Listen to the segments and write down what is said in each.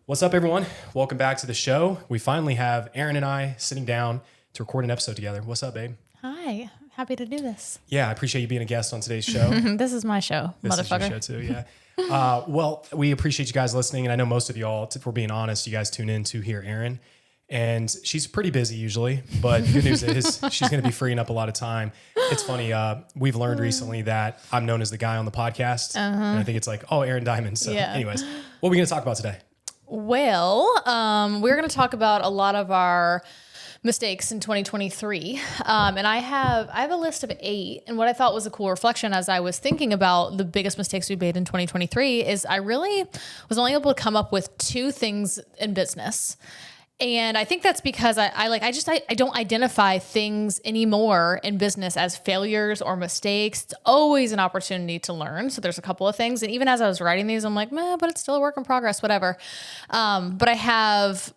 What's up, everyone? Welcome back to the show. We finally have Erin and I sitting down to record an episode together. What's up, babe? Hi. Happy to do this. Yeah, I appreciate you being a guest on today's show. This is my show, This motherfucker. is your show too, yeah. Well, we appreciate you guys listening, and I know most of y'all, if we're being honest, you guys tune in to hear Erin, and she's pretty busy usually, but the good news is she's going to be freeing up a lot of time. It's funny, we've learned recently that I'm known as the guy on the podcast, and I think it's like, oh, Erin Diamond. So anyways, what are we going to talk about today? Well, we're going to talk about a lot of our mistakes in 2023. And I have a list of 8. And what I thought was a cool reflection as I was thinking about the biggest mistakes we made in 2023 is I really was only able to come up with 2 things in business. And I think that's because I don't identify things anymore in business as failures or mistakes. It's always an opportunity to learn. So there's a couple of things. And even as I was writing these, I'm like, but it's still a work in progress, whatever. But I have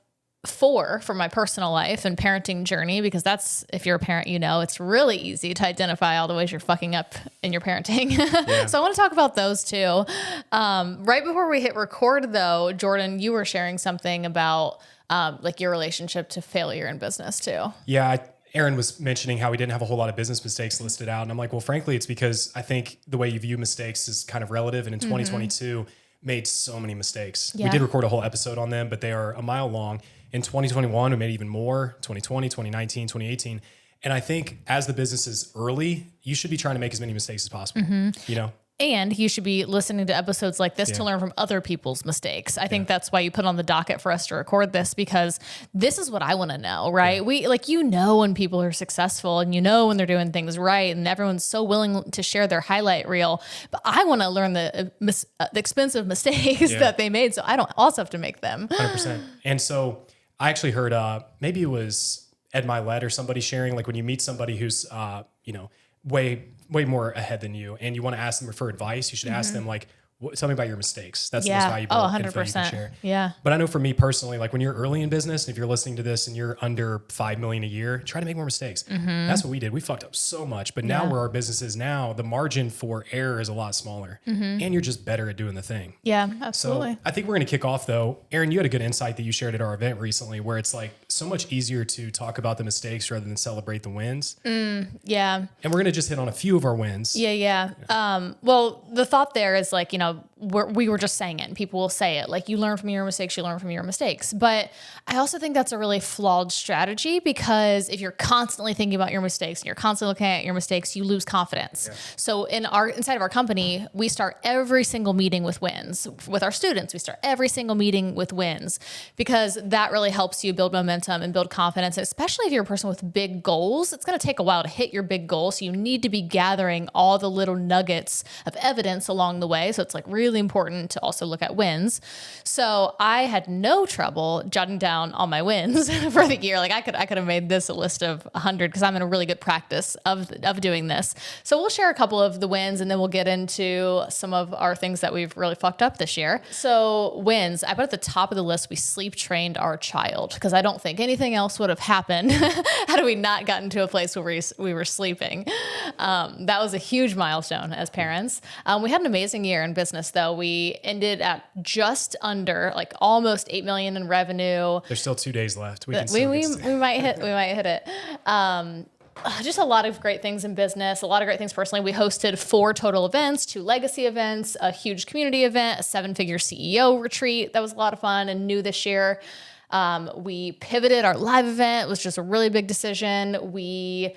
4 for my personal life and parenting journey, because that's, if you're a parent, you know, it's really easy to identify all the ways you're fucking up in your parenting. Yeah. So I want to talk about those 2. Right before we hit record though, Jordan, you were sharing something about like your relationship to failure in business too. Yeah, Erin was mentioning how we didn't have a whole lot of business mistakes listed out. And I'm like, well, frankly, it's because I think the way you view mistakes is kind of relative. And in 2022, made so many mistakes. Yeah. We did record a whole episode on them, but they are a mile long. In 2021, we made even more, 2020, 2019, 2018. And I think as the business is early, you should be trying to make as many mistakes as possible, you know? And you should be listening to episodes like this to learn from other people's mistakes. I think that's why you put on the docket for us to record this, because this is what I want to know, right? Yeah. We when people are successful, and when they're doing things right, and everyone's so willing to share their highlight reel. But I want to learn the expensive mistakes that they made, so I don't also have to make them. 100%. And so I actually heard maybe it was Ed Milet or somebody sharing, like when you meet somebody who's way more ahead than you, and you want to ask them for advice, you should ask them like, tell me about your mistakes. That's the most valuable info you can share. Yeah. But I know for me personally, like when you're early in business, and if you're listening to this and you're under $5 million a year, try to make more mistakes. That's what we did. We fucked up so much, but now where our business is now, the margin for error is a lot smaller, and you're just better at doing the thing. Yeah, absolutely. So I think we're going to kick off though. Erin, you had a good insight that you shared at our event recently, where it's like so much easier to talk about the mistakes rather than celebrate the wins. Yeah. And we're going to just hit on a few of our wins. Yeah. Well, the thought there is like, we were just saying it, and people will say it, like, you learn from your mistakes, you learn from your mistakes. But I also think that's a really flawed strategy, because if you're constantly thinking about your mistakes and you're constantly looking at your mistakes, you lose confidence. Yeah. So inside of our company, we start every single meeting with wins. With our students, we start every single meeting with wins, because that really helps you build momentum and build confidence. And especially if you're a person with big goals, it's going to take a while to hit your big goals. So you need to be gathering all the little nuggets of evidence along the way. So it's like really important to also look at wins. So I had no trouble jotting down all my wins for the year. Like I could have made this a list of 100, because I'm in a really good practice of doing this. So we'll share a couple of the wins, and then we'll get into some of our things that we've really fucked up this year. So wins, I put at the top of the list, we sleep trained our child, because I don't think anything else would have happened had we not gotten to a place where we were sleeping. That was a huge milestone as parents. We had an amazing year in business though. We ended at just under, like almost 8 million in revenue. There's still 2 days left. We might hit it. Just a lot of great things in business, a lot of great things personally. We hosted 4 total events, 2 legacy events, a huge community event, a 7-figure CEO retreat. That was a lot of fun and new this year. We pivoted our live event. It was just a really big decision. We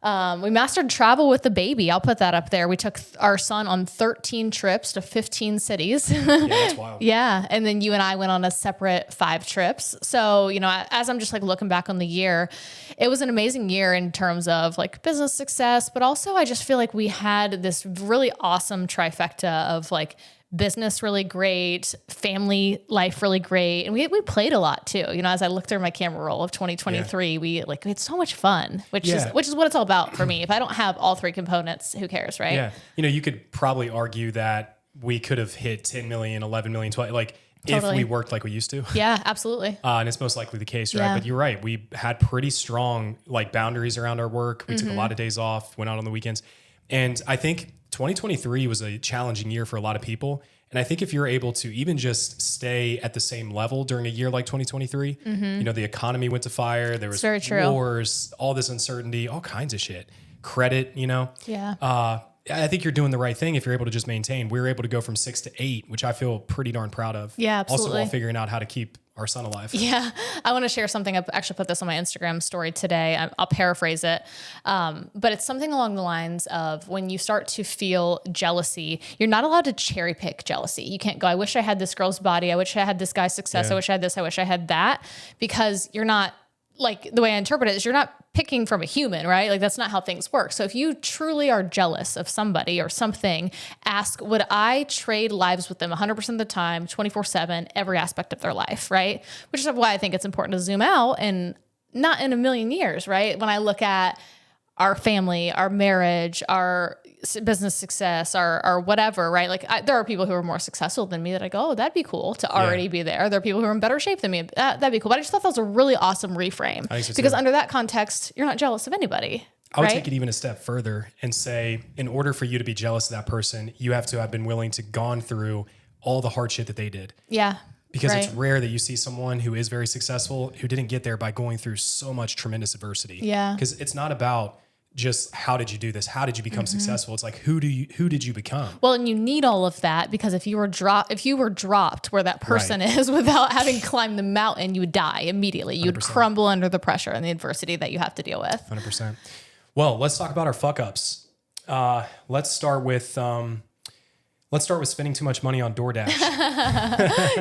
mastered travel with the baby. I'll put that up there. We took our son on 13 trips to 15 cities. Yeah, that's wild. Yeah. And then you and I went on a separate 5 trips. So, as I'm just like looking back on the year, it was an amazing year in terms of like business success, but also I just feel like we had this really awesome trifecta of like business really great, family life really great. And we played a lot too. As I looked through my camera roll of 2023, we had so much fun, which is what it's all about for me. If I don't have all 3 components, who cares, right? Yeah. You could probably argue that we could have hit 10 million, 11 million, 12, like totally. If we worked like we used to. Yeah, absolutely. And it's most likely the case, right? Yeah. But you're right. We had pretty strong like boundaries around our work. We took a lot of days off, went out on the weekends. And I think 2023 was a challenging year for a lot of people. And I think if you're able to even just stay at the same level during a year like 2023, the economy went to fire. There was very true. wars, all this uncertainty, all kinds of shit. Credit, Yeah. I think you're doing the right thing if you're able to just maintain. We were able to go from 6 to 8, which I feel pretty darn proud of. Yeah, absolutely. Also while figuring out how to keep our son alive. Yeah. I want to share something. I actually put this on my Instagram story today. I'll paraphrase it. But it's something along the lines of when you start to feel jealousy, you're not allowed to cherry pick jealousy. You can't go, I wish I had this girl's body. I wish I had this guy's success. Yeah. I wish I had this. I wish I had that, because you're not, like, the way I interpret it is you're not picking from a human, right? Like, that's not how things work. So if you truly are jealous of somebody or something, ask, would I trade lives with them 100% of the time, 24/7, every aspect of their life, right? Which is why I think it's important to zoom out, and not in a million years, right? When I look at our family, our marriage, our business success, our whatever, right? Like, there are people who are more successful than me that I go, oh, that'd be cool to already be there. There are people who are in better shape than me. That'd be cool. But I just thought that was a really awesome reframe, I think so because too. under that context, you're not jealous of anybody. I would right? take it even a step further and say, in order for you to be jealous of that person, you have to have been willing to gone through all the hard shit that they did. Yeah. Because right. it's rare that you see someone who is very successful who didn't get there by going through so much tremendous adversity. Yeah. Because it's not about just how did you do this? How did you become successful? It's like, who did you become? Well, and you need all of that, because if you were dropped where that person is without having climbed the mountain, you would die immediately. You'd 100%. crumble under the pressure and the adversity that you have to deal with. 100%. Well, let's talk about our fuck ups. Let's start with spending too much money on Doordash.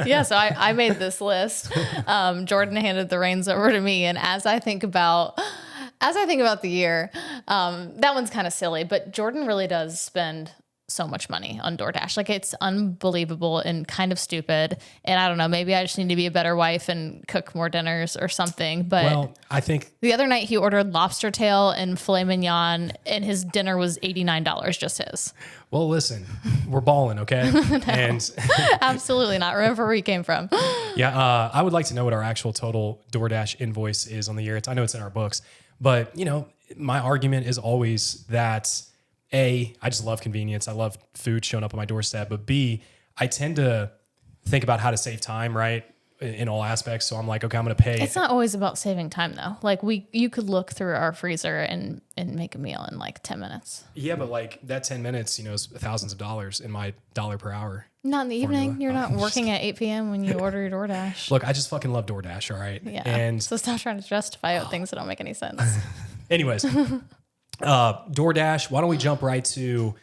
Yeah, so I made this list. Jordan handed the reins over to me, and as I think about the year, that one's kind of silly, but Jordan really does spend so much money on Doordash. Like, it's unbelievable and kind of stupid. And I don't know, maybe I just need to be a better wife and cook more dinners or something. But Well, I think the other night he ordered lobster tail and filet mignon, and his dinner was $89, just his. Well, listen, we're balling, okay? And Absolutely not. Remember where he came from. yeah, I would like to know what our actual total Doordash invoice is on the year. I know it's in our books, but my argument is always that A, I just love convenience. I love food showing up on my doorstep. But B, I tend to think about how to save time, right? In all aspects. So I'm like, okay, I'm going to pay. It's not always about saving time, though. Like, you could look through our freezer and make a meal in like 10 minutes. Yeah, but like that 10 minutes, is thousands of dollars in my dollar per hour. Not in the evening. You're not working at 8 p.m. when you order your DoorDash. Look, I just fucking love DoorDash, all right? Yeah. And So stop trying to justify things that don't make any sense. anyways, DoorDash, why don't we jump right to,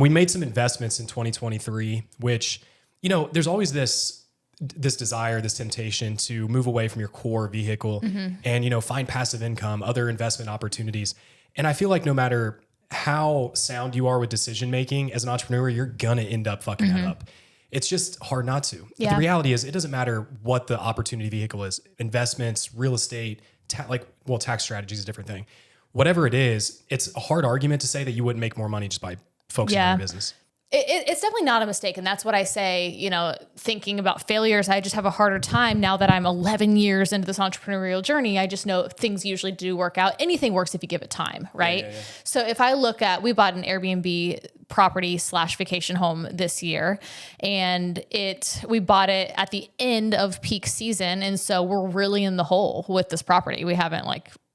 we made some investments in 2023, which, there's always this desire, this temptation to move away from your core vehicle and, find passive income, other investment opportunities. And I feel like no matter how sound you are with decision making as an entrepreneur, you're gonna end up fucking that up. It's just hard not to. But Yeah. the reality is, it doesn't matter what the opportunity vehicle is, investments, real estate, tax strategy is a different thing. Whatever it is, it's a hard argument to say that you wouldn't make more money just by focusing on your business. It's definitely not a mistake. And that's what I say, thinking about failures, I just have a harder time now that I'm 11 years into this entrepreneurial journey. I just know things usually do work out. Anything works if you give it time, right? Yeah. So if I look at, we bought an Airbnb property / vacation home this year, and we bought it at the end of peak season. And so we're really in the hole with this property. We haven't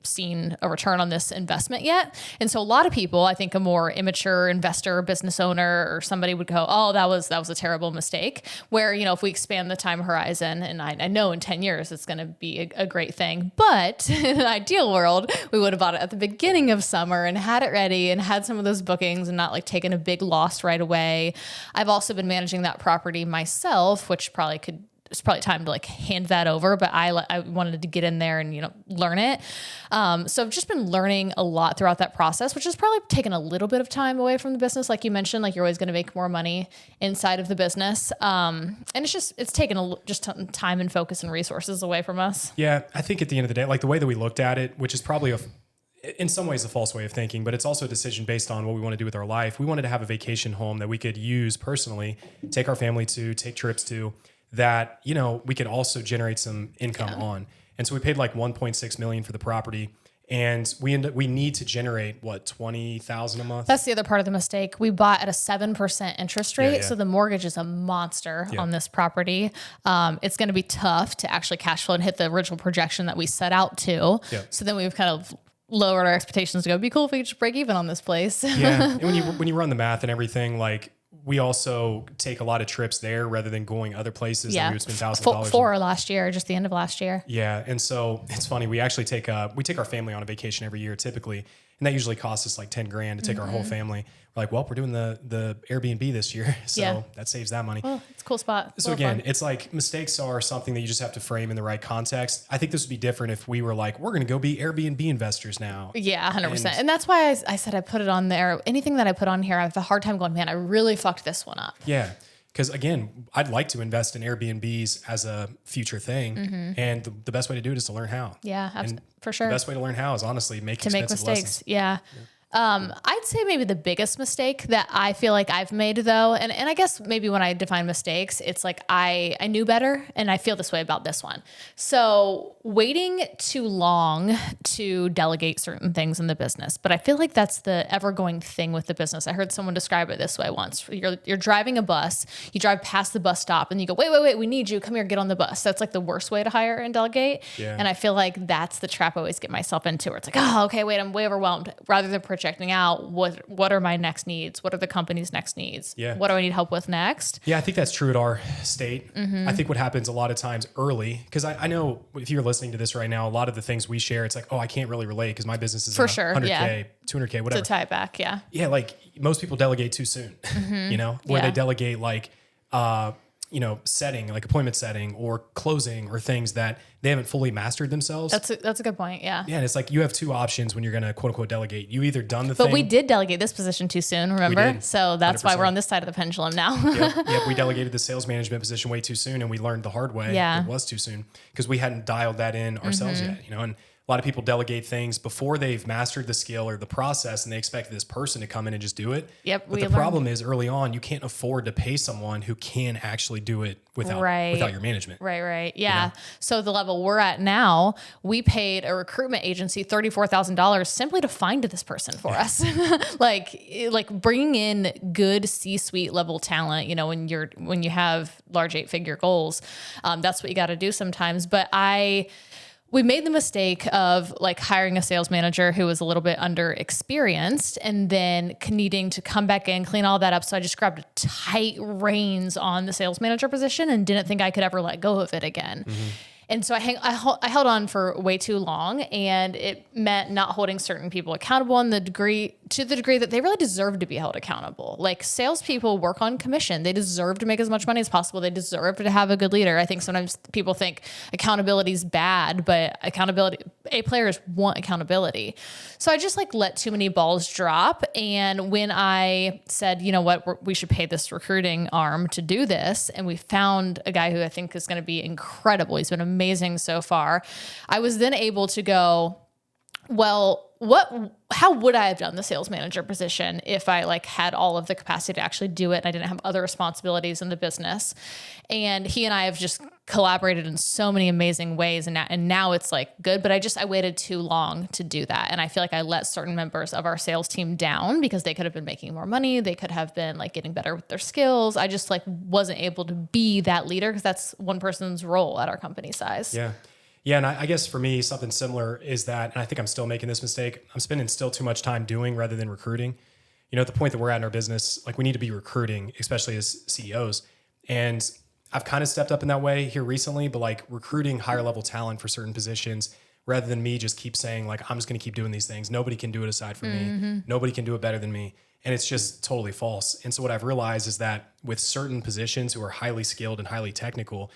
seen a return on this investment yet. And so a lot of people, I think a more immature investor, business owner, or somebody would go, oh, that was a terrible mistake. Where, if we expand the time horizon, and I know in 10 years, it's going to be a great thing. But in an ideal world, we would have bought it at the beginning of summer and had it ready and had some of those bookings and not taken a big loss right away. I've also been managing that property myself, which it's probably time to hand that over, but I wanted to get in there and, learn it. So I've just been learning a lot throughout that process, which has probably taken a little bit of time away from the business. Like you mentioned, you're always going to make more money inside of the business. And it's taken just time and focus and resources away from us. Yeah. I think at the end of the day, the way that we looked at it, which is probably in some ways a false way of thinking, but it's also a decision based on what we want to do with our life. We wanted to have a vacation home that we could use personally, take our family to, take trips to, that, we could also generate some income on. And so we paid $1.6 million for the property. And we need to generate what, 20,000 a month? That's the other part of the mistake. We bought at a 7% interest rate. Yeah. So the mortgage is a monster on this property. It's going to be tough to actually cash flow and hit the original projection that we set out to. Yeah. So then we've kind of lowered our expectations to go, it'd be cool if we could just break even on this place. Yeah. And when you run the math and everything, like, we also take a lot of trips there rather than going other places that we would spend thousands of dollars. Four last year, just the end of last year. Yeah. And so it's funny. We actually take our family on a vacation every year typically. And that usually costs us like 10 grand to take our whole family. We're like, well, we're doing the Airbnb this year. So that saves that money. Well, it's a cool spot. So again, it's like mistakes are something that you just have to frame in the right context. I think this would be different if we were like, we're going to go be Airbnb investors now. Yeah, 100%. And that's why I said I put it on there. Anything that I put on here, I have a hard time going, man, I really fucked this one up. Yeah. Because again, I'd like to invest in Airbnbs as a future thing. And the best way to do it is to learn how. Yeah, for sure. The best way to learn how is honestly make mistakes. Lessons. Yeah. I'd say maybe the biggest mistake that I feel like I've made though, and I guess maybe when I define mistakes, it's like I knew better and I feel this way about this one. So waiting too long to delegate certain things in the business. But I feel like that's the ever going thing with the business. I heard someone describe it this way once. You're driving a bus, you drive past the bus stop and you go, wait, we need you. Come here, get on the bus. That's like the worst way to hire and delegate. Yeah. And I feel like that's the trap I always get myself into where it's like, oh, okay, wait, I'm way overwhelmed. Rather than projecting out what are my next needs? What are the company's next needs? Yeah. What do I need help with next? Yeah, I think that's true at our state. I think what happens a lot of times early, because I know if you're listening to this right now, a lot of the things we share, it's like, oh, I can't really relate because my business is For sure, 100K, yeah. 200K, whatever. To tie it back, yeah. Yeah, like most people delegate too soon, where they delegate like, setting, like appointment setting or closing or things that they haven't fully mastered themselves. That's a good point, yeah. Yeah, and it's like you have two options when you're going to quote unquote delegate. You either done the thing. But we did delegate this position too soon, remember? So that's 100%. Why we're on this side of the pendulum now. Yep, we delegated the sales management position way too soon and we learned the hard way. Yeah. It was too soon because we hadn't dialed that in ourselves yet, and a lot of people delegate things before they've mastered the skill or the process and they expect this person to come in and just do it. Yep. But the problem is early on, you can't afford to pay someone who can actually do it without your management. Right. Yeah. So the level we're at now, we paid a recruitment agency $34,000 simply to find this person for us. like bringing in good C-suite level talent, when you have large 8-figure goals, that's what you got to do sometimes. But we made the mistake of like hiring a sales manager who was a little bit underexperienced and then needing to come back in, clean all that up. So I just grabbed tight reins on the sales manager position and didn't think I could ever let go of it again. And so I held on for way too long, and it meant not holding certain people accountable to the degree that they really deserve to be held accountable. Like salespeople work on commission. They deserve to make as much money as possible. They deserve to have a good leader. I think sometimes people think accountability is bad, but A players want accountability. So I just let too many balls drop. And when I said, you know what, we should pay this recruiting arm to do this, and we found a guy who I think is going to be incredible. He's been amazing so far. I was then able to go, well, how would I have done the sales manager position if I had all of the capacity to actually do it and I didn't have other responsibilities in the business? And he and I have just collaborated in so many amazing ways. And now it's good, but I waited too long to do that. And I feel like I let certain members of our sales team down because they could have been making more money. They could have been getting better with their skills. I just wasn't able to be that leader because that's one person's role at our company size. Yeah. Yeah, and I guess for me, something similar is that, and I think I'm still making this mistake, I'm spending still too much time doing rather than recruiting. At the point that we're at in our business, we need to be recruiting, especially as CEOs. And I've kind of stepped up in that way here recently, but recruiting higher level talent for certain positions rather than me just keep saying, I'm just going to keep doing these things. Nobody can do it aside from me. Nobody can do it better than me. And it's just totally false. And so what I've realized is that with certain positions who are highly skilled and highly technical,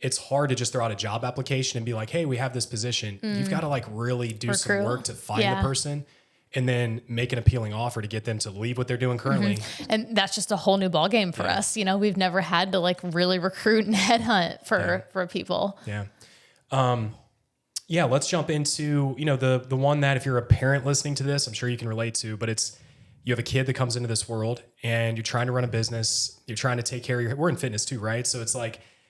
it's hard to just throw out a job application and be like, hey, we have this position. You've got to really do some work to find the person and then make an appealing offer to get them to leave what they're doing currently. And that's just a whole new ballgame for us. We've never had to really recruit and headhunt for people. Yeah. Let's jump into, the one that if you're a parent listening to this, I'm sure you can relate to, but it's, you have a kid that comes into this world and you're trying to run a business. You're trying to take care of we're in fitness too, right? So it's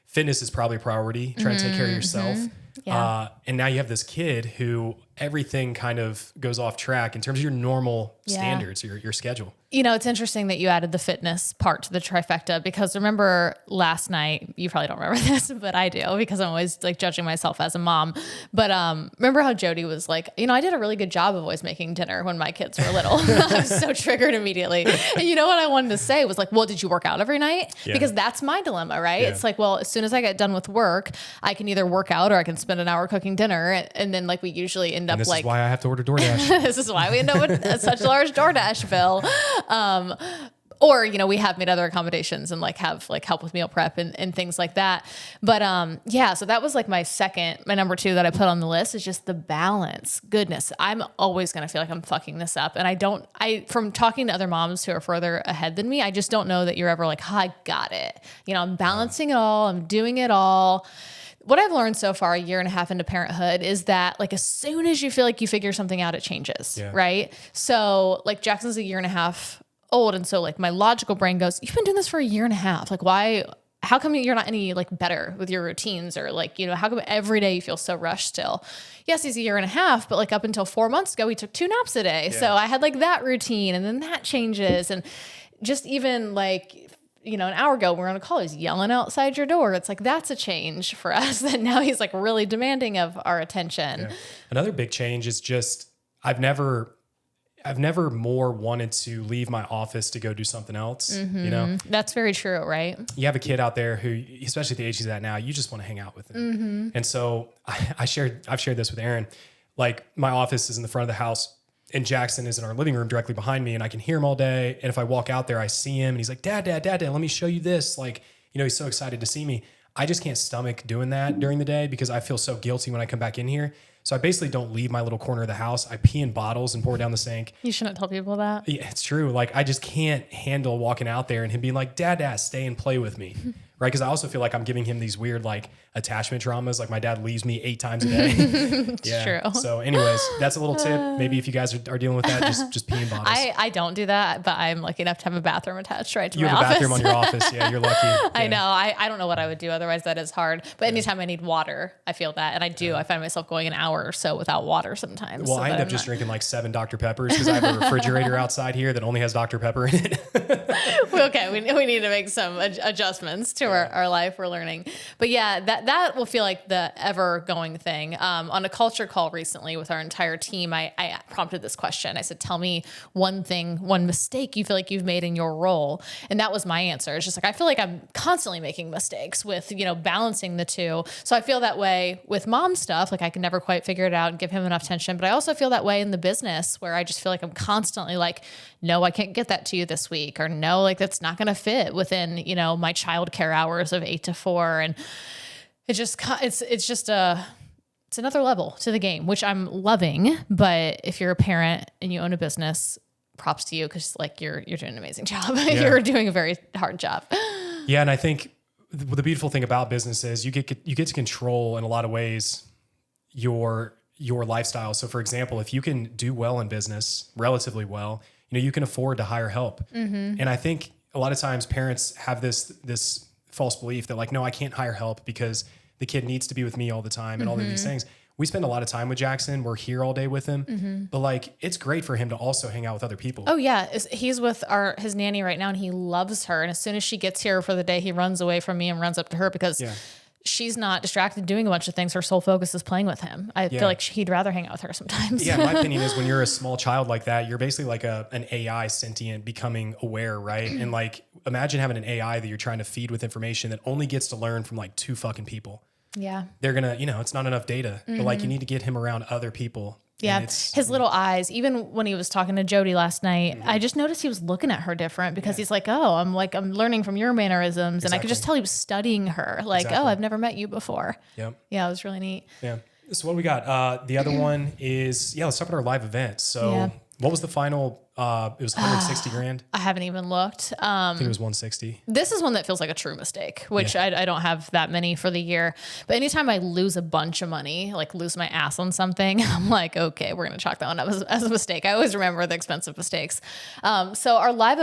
fitness is probably a priority, trying to take care of yourself. Yeah. And now you have this kid who everything kind of goes off track in terms of your normal standards, your schedule. You know, it's interesting that you added the fitness part to the trifecta, because remember last night, you probably don't remember this, but I do, because I'm always like judging myself as a mom. But remember how Jody was like, you know, I did a really good job of always making dinner when my kids were little. I was so triggered immediately. And you know what I wanted to say was like, well, did you work out every night? Yeah. Because that's my dilemma, right? Yeah. It's like, well, as soon as I get done with work, I can either work out or I can spend an hour cooking dinner. And then like we usually end up this like. This is why I have to order DoorDash. This is why we end up with such a large DoorDash bill. Or, you know, we have made other accommodations and like have like help with meal prep and things like that. But yeah, so that was like my number 2 that I put on the list is just the balance. Goodness, I'm always going to feel like I'm fucking this up. And from talking to other moms who are further ahead than me, I just don't know that you're ever like, I got it. You know, I'm balancing it all. I'm doing it all. What I've learned so far, a year and a half into parenthood, is that like as soon as you feel like you figure something out, it changes, right? So like Jackson's a year and a half old. And so like my logical brain goes, you've been doing this for a year and a half. Like how come you're not any like better with your routines, or like, you know, how come every day you feel so rushed still? Yes, he's a year and a half, but like up until 4 months ago, we took 2 naps a day. Yeah. So I had like that routine, and then that changes. And just even like, you know, an hour ago, we're on a call, he's yelling outside your door. It's like, that's a change for us, that now he's like really demanding of our attention. Yeah. Another big change is just, I've never more wanted to leave my office to go do something else. Mm-hmm. You know, that's very true, right? You have a kid out there who, especially at the age he's at now, you just want to hang out with him. Mm-hmm. And so I've shared this with Erin. Like my office is in the front of the house, and Jackson is in our living room directly behind me, and I can hear him all day. And if I walk out there, I see him, and he's like, Dad, let me show you this. Like, you know, he's so excited to see me. I just can't stomach doing that during the day because I feel so guilty when I come back in here. So I basically don't leave my little corner of the house. I pee in bottles and pour it down the sink. You shouldn't tell people that. Yeah, it's true. Like I just can't handle walking out there and him being like, Dad, stay and play with me. Right? Because I also feel like I'm giving him these weird like attachment traumas. Like my dad leaves me 8 times a day. It's true. So anyways, that's a little tip. Maybe if you guys are dealing with that, just pee in bottles. I don't do that, but I'm lucky enough to have a bathroom attached right to my office. You have a bathroom on your office. Yeah, you're lucky. Yeah. I know. I don't know what I would do. Otherwise that is hard. But anytime I need water, I feel that. And I do. I find myself going an hour or so without water sometimes. Well, I end up just drinking like 7 Dr. Peppers because I have a refrigerator outside here that only has Dr. Pepper in it. Okay. We need to make some adjustments to our life. We're learning. But yeah, that will feel like the ever going thing. On a culture call recently with our entire team, I prompted this question. I said, tell me one mistake you feel like you've made in your role. And that was my answer. It's just like, I feel like I'm constantly making mistakes with, you know, balancing the two. So I feel that way with mom stuff. Like I can never quite figure it out and give him enough attention. But I also feel that way in the business where I just feel like I'm constantly like, no, I can't get that to you this week. Or no, like that's not going to fit within, you know, my childcare hours of 8 to 4. And it's another level to the game, which I'm loving. But if you're a parent and you own a business, props to you, because like you're doing an amazing job. Yeah. You're doing a very hard job. Yeah, and I think the beautiful thing about business is you get to control in a lot of ways your lifestyle. So, for example, if you can do well in business, relatively well, you know, you can afford to hire help. Mm-hmm. And I think a lot of times parents have this false belief that like, no, I can't hire help because the kid needs to be with me all the time and all of these things. We spend a lot of time with Jackson. We're here all day with him, but like, it's great for him to also hang out with other people. Oh yeah. He's with his nanny right now and he loves her. And as soon as she gets here for the day, he runs away from me and runs up to her because she's not distracted doing a bunch of things. Her sole focus is playing with him. I feel like he'd rather hang out with her sometimes. Yeah. My opinion is when you're a small child like that, you're basically like an AI sentient becoming aware. Right. And like, imagine having an AI that you're trying to feed with information that only gets to learn from like 2 fucking people. Yeah. They're going to, you know, it's not enough data, but like you need to get him around other people. Yeah. His little eyes, even when he was talking to Jody last night, I just noticed he was looking at her different because he's like, oh, I'm learning from your mannerisms. And I could just tell he was studying her like, oh, I've never met you before. Yep. Yeah. It was really neat. Yeah. So what do we got? The other one is, let's talk about our live event. So what was the final It was 160 grand. I haven't even looked. I think it was 160. This is one that feels like a true mistake, which I don't have that many for the year. But anytime I lose a bunch of money, like lose my ass on something, I'm like, okay, we're going to chalk that one up as a mistake. I always remember the expensive mistakes. So our live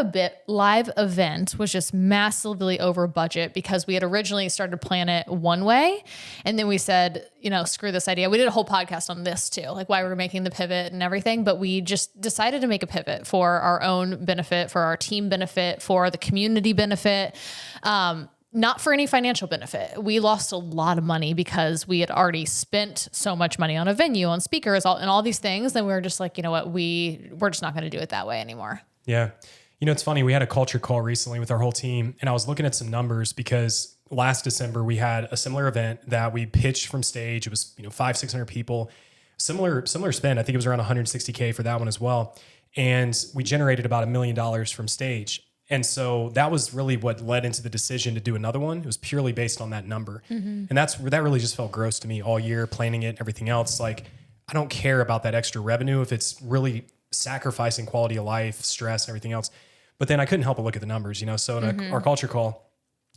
event was just massively over budget because we had originally started to plan it one way. And then we said, screw this idea. We did a whole podcast on this too, like why we're making the pivot and everything. But we just decided to make a pivot for our own benefit, for our team benefit, for the community benefit, not for any financial benefit. We lost a lot of money because we had already spent so much money on a venue, on speakers, and all these things. And we were just like, you know what, we're just not going to do it that way anymore. Yeah. It's funny. We had a culture call recently with our whole team, and I was looking at some numbers because last December we had a similar event that we pitched from stage. It was 500-600 people, similar spend. I think it was around 160K for that one as well. And we generated about $1 million from stage. And so that was really what led into the decision to do another one. It was purely based on that number. Mm-hmm. And that really just felt gross to me all year, planning it and everything else. Like, I don't care about that extra revenue if it's really sacrificing quality of life, stress, and everything else. But then I couldn't help but look at the numbers, So in our culture call,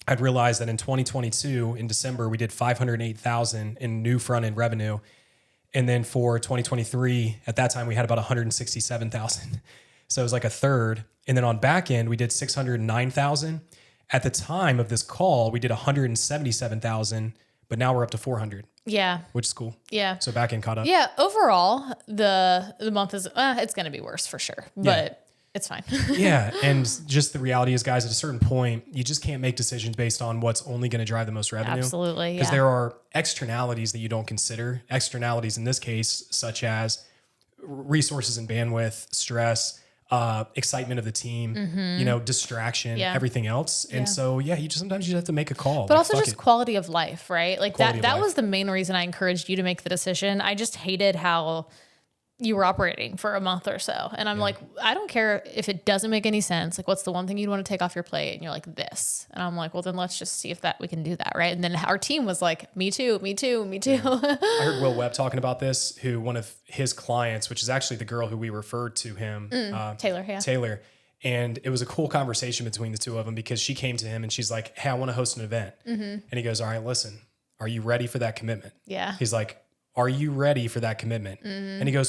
I'd realized that in 2022, in December, we did $508,000 in new front end revenue. And then for 2023, at that time, we had about $167,000. So it was like a third. And then on back end, we did $609,000. At the time of this call, we did $177,000, but now we're up to $400,000. Yeah. Which is cool. Yeah. So back end caught up. Yeah. Overall, the month is, it's going to be worse for sure, but it's fine. Yeah. And just the reality is, guys, at a certain point, you just can't make decisions based on what's only going to drive the most revenue. Absolutely. Because there are externalities that you don't consider. Externalities in this case, such as resources and bandwidth, stress, excitement of the team, distraction, everything else. And so, sometimes you just have to make a call. But also just quality of life, right? Like that was the main reason I encouraged you to make the decision. I just hated how you were operating for a month or so. And I'm like, I don't care if it doesn't make any sense. Like, what's the one thing you'd want to take off your plate? And you're like, this. And I'm like, well, then let's just see if we can do that. Right. And then our team was like, me too. Yeah. I heard Will Webb talking about this, who one of his clients, which is actually the girl who we referred to him, Taylor. Yeah. Taylor. And it was a cool conversation between the two of them because she came to him and she's like, hey, I want to host an event. Mm-hmm. And he goes, all right, listen, are you ready for that commitment? Yeah. He's like, are you ready for that commitment? Mm-hmm. And he goes,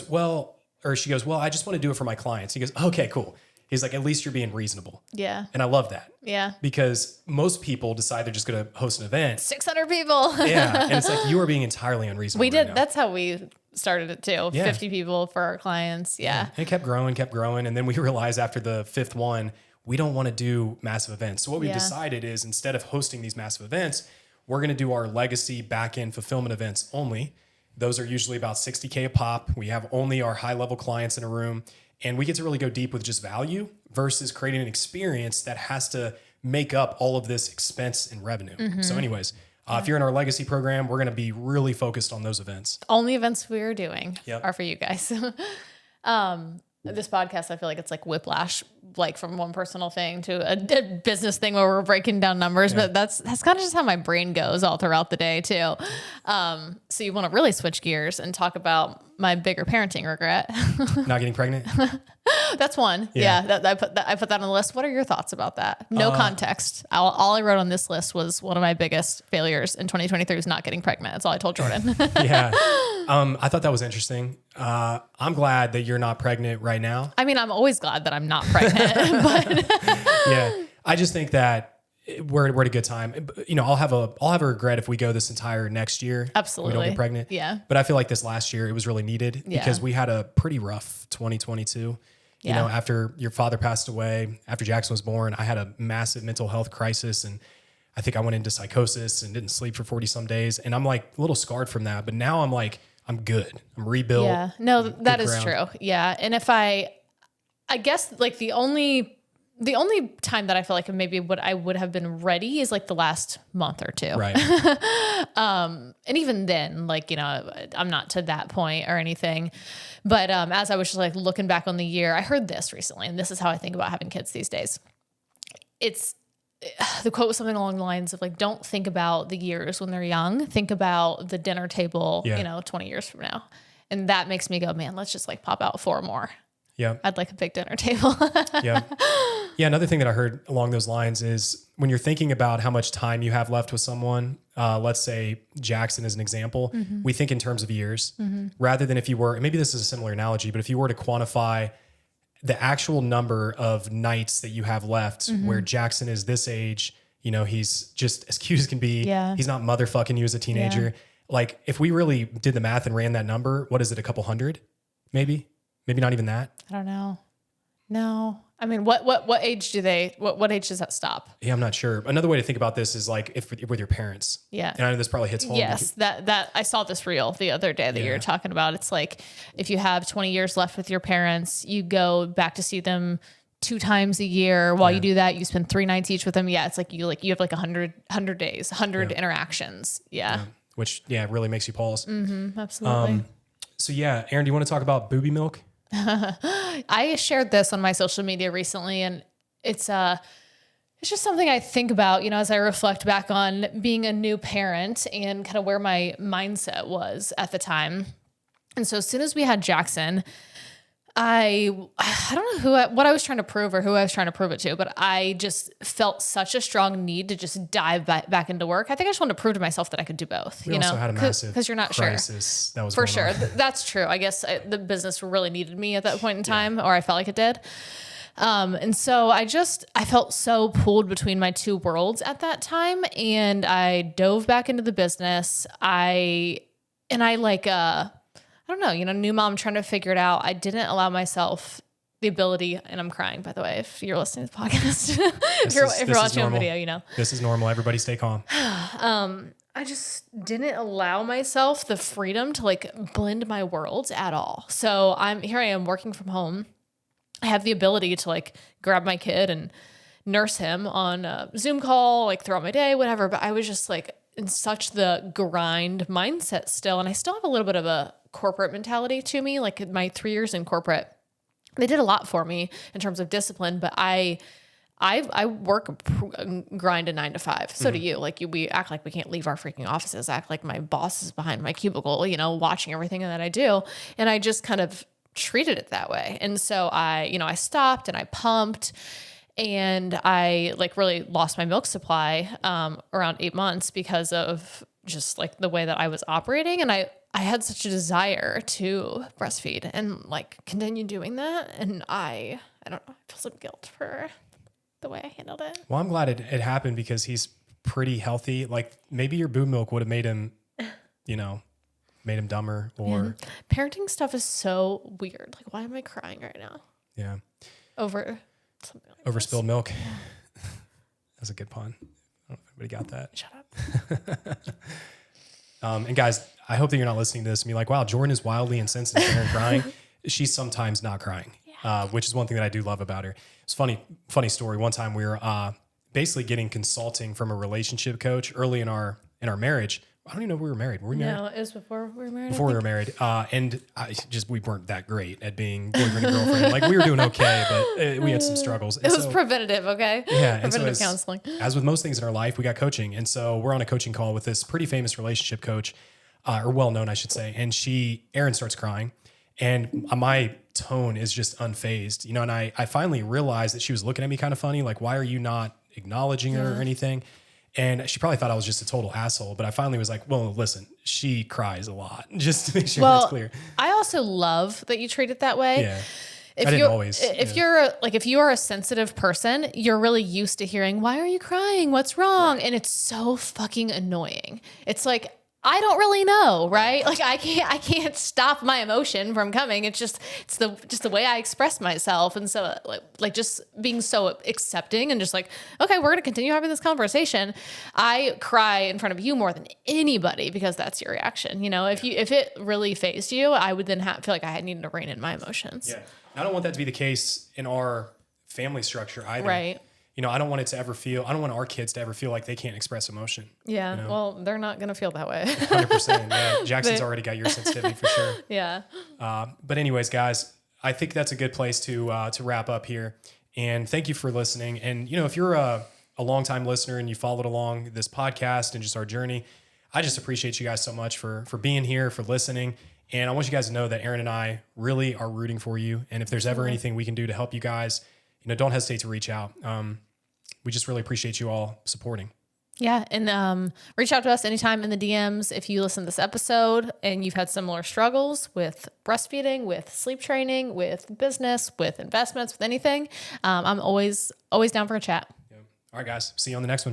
she goes, well, I just want to do it for my clients. He goes, okay, cool. He's like, at least you're being reasonable. Yeah. And I love that. Yeah. Because most people decide they're just going to host an event. 600 people. Yeah. And it's like, you are being entirely unreasonable. We did. That's how we started it too. Yeah. 50 people for our clients. Yeah. And it kept growing. And then we realized after the fifth one, we don't want to do massive events. So what we've decided is, instead of hosting these massive events, we're going to do our legacy back-end fulfillment events only. Those are usually about $60K a pop. We have only our high-level clients in a room, and we get to really go deep with just value versus creating an experience that has to make up all of this expense and revenue. Mm-hmm. So anyways, if you're in our legacy program, we're going to be really focused on those events. Only events we are doing are for you guys. This podcast, I feel like it's like whiplash, like from one personal thing to a business thing where we're breaking down numbers, but that's kind of just how my brain goes all throughout the day too. So you want to really switch gears and talk about my bigger parenting regret. Not getting pregnant? That's one. Yeah. I put that on the list. What are your thoughts about that? No context. All I wrote on this list was one of my biggest failures in 2023 was not getting pregnant. That's all I told Jordan. Yeah. I thought that was interesting. I'm glad that you're not pregnant right now. I mean, I'm always glad that I'm not pregnant, but yeah, I just think that we're at a good time. I'll have a regret if we go this entire next year. Absolutely. We don't get pregnant. Yeah. But I feel like this last year, it was really needed because we had a pretty rough 2022. After your father passed away, after Jackson was born, I had a massive mental health crisis, and I think I went into psychosis and didn't sleep for 40 some days. And I'm like a little scarred from that, but now I'm like, I'm good. I'm rebuilt. Yeah, no, that is true. Yeah. And if I guess like the only time that I feel like maybe what I would have been ready is like the last month or two. Right. And even then, like, I'm not to that point or anything, but, as I was just like looking back on the year, I heard this recently, and this is how I think about having kids these days. The quote was something along the lines of like, don't think about the years when they're young, think about the dinner table, 20 years from now. And that makes me go, man, let's just like pop out 4 more. Yeah. I'd like a big dinner table. Yeah. Yeah. Another thing that I heard along those lines is when you're thinking about how much time you have left with someone, let's say Jackson is an example, we think in terms of years rather than if you were, maybe this is a similar analogy, but if you were to quantify the actual number of nights that you have left where Jackson is this age, you know, he's just as cute as can be. Yeah. He's not motherfucking you as a teenager. Yeah. Like if we really did the math and ran that number, what is it? A couple hundred, maybe not even that. I don't know. No. I mean, what age what age does that stop? Yeah, I'm not sure. Another way to think about this is like if with your parents. Yeah. And I know this probably hits home. Yes. That I saw this reel the other day that you were talking about. It's like, if you have 20 years left with your parents, you go back to see them 2 times a year. While you do that, you spend 3 nights each with them. Yeah. It's like you have like 100 days, 100 interactions. Yeah. Which really makes you pause. Absolutely. So yeah, Erin, do you want to talk about Boobie Milk? I shared this on my social media recently, and it's just something I think about, you know, as I reflect back on being a new parent and kind of where my mindset was at the time. And so as soon as we had Jackson, I don't know what I was trying to prove or who I was trying to prove it to, but I just felt such a strong need to just dive back into work. I think I just wanted to prove to myself that I could do both. We also had a massive because you're not crisis sure. that was for going sure. on. That's true. I guess the business really needed me at that point in time, or I felt like it did. And so I felt so pulled between my two worlds at that time, and I dove back into the business. I don't know, you know, new mom trying to figure it out. I didn't allow myself the ability, and I'm crying, by the way, if you're listening to the podcast, if you're watching a video, you know, this is normal. Everybody stay calm. I just didn't allow myself the freedom to like blend my worlds at all. So I am working from home. I have the ability to like grab my kid and nurse him on a Zoom call, like throughout my day, whatever. But I was just like in such the grind mindset still. And I still have a little bit of a corporate mentality to me. Like my 3 years in corporate, they did a lot for me in terms of discipline, but I work grind a 9 to 5. So do you. Like we act like we can't leave our freaking offices, act like my boss is behind my cubicle, you know, watching everything that I do. And I just kind of treated it that way. And so I stopped and I pumped, and I like really lost my milk supply around 8 months because of just like the way that I was operating. And I had such a desire to breastfeed and like continue doing that. And I don't know, I feel some guilt for the way I handled it. Well, I'm glad it happened because he's pretty healthy. Like maybe your boob milk would have made him, you know, made him dumber or parenting stuff is so weird. Like, why am I crying right now? Yeah. Over something like over this. spilled milk. That's a good pun. I don't know if anybody got that. Shut up. And guys, I hope that you're not listening to this and be like, wow, Jordan is wildly insensitive to Erin crying. She's sometimes not crying, which is one thing that I do love about her. It's funny story. One time we were basically getting consulting from a relationship coach early in our marriage. I don't even know if we were married. Were we married? No, it was before we were married. Before we were married. And we weren't that great at being boyfriend and girlfriend. Like we were doing okay, but we had some struggles. It was preventative, okay? Yeah. Preventative counseling. As with most things in our life, we got coaching. And so we're on a coaching call with this pretty famous relationship coach, or well-known, I should say. And Erin starts crying, and my tone is just unfazed, you know, and I finally realized that she was looking at me kind of funny. Like, why are you not acknowledging her or anything? And she probably thought I was just a total asshole, but I finally was like, well, listen, she cries a lot, just to make sure that's clear. I also love that you treat it that way. Yeah. I didn't always. If you are a sensitive person, you're really used to hearing, why are you crying? What's wrong? Right. And it's so fucking annoying. It's like, I don't really know, right? Like I can't stop my emotion from coming. It's the way I express myself. And so like just being so accepting and just like, okay, we're going to continue having this conversation. I cry in front of you more than anybody because that's your reaction. You know, if it really fazed you, I would then feel like I needed to rein in my emotions. Yeah. I don't want that to be the case in our family structure either. Right. You know, I don't want our kids to ever feel like they can't express emotion. Yeah. You know? Well, they're not going to feel that way. 100%. Yeah. Jackson's already got your sensitivity for sure. Yeah. But anyways, guys, I think that's a good place to wrap up here. And thank you for listening. And, you know, if you're a longtime listener and you followed along this podcast and just our journey, I just appreciate you guys so much for being here, for listening. And I want you guys to know that Erin and I really are rooting for you. And if there's ever anything we can do to help you guys, don't hesitate to reach out. We just really appreciate you all supporting. Yeah. And reach out to us anytime in the DMs if you listen to this episode and you've had similar struggles with breastfeeding, with sleep training, with business, with investments, with anything. I'm always down for a chat. Yeah. All right, guys. See you on the next one.